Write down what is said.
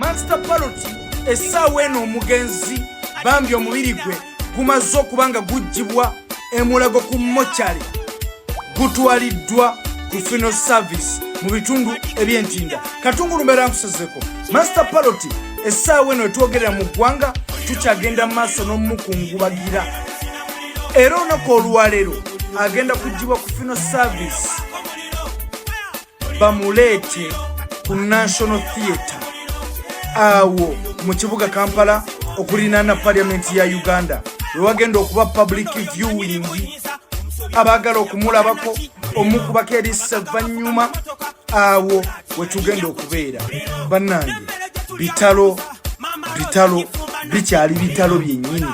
Master Parrot essaawa eno omugenzi bambi omubiri gwe gumaze okuba nga guggyibwa emulago ku mochari gutwaliddwa ku funeral service mu bitundu eby'entinda. Katungulu mbeera nkusezeko Master Parrot essaawa eno etwogerera mu ggwanga tukyagenda mu maaso n'omukungubagira era olunaku olwaleero agenda kuggyibwa ku funeral service bamuleete ku National Theatre awo mu kibuga Kampala okulinaana Parliament ya Uganda we wagenda okuba public viewing abaagala okumulabako omukubako erisavanyuma awo wetugenda okubeera. Bannange bitalo bikyali bitalo byennyini.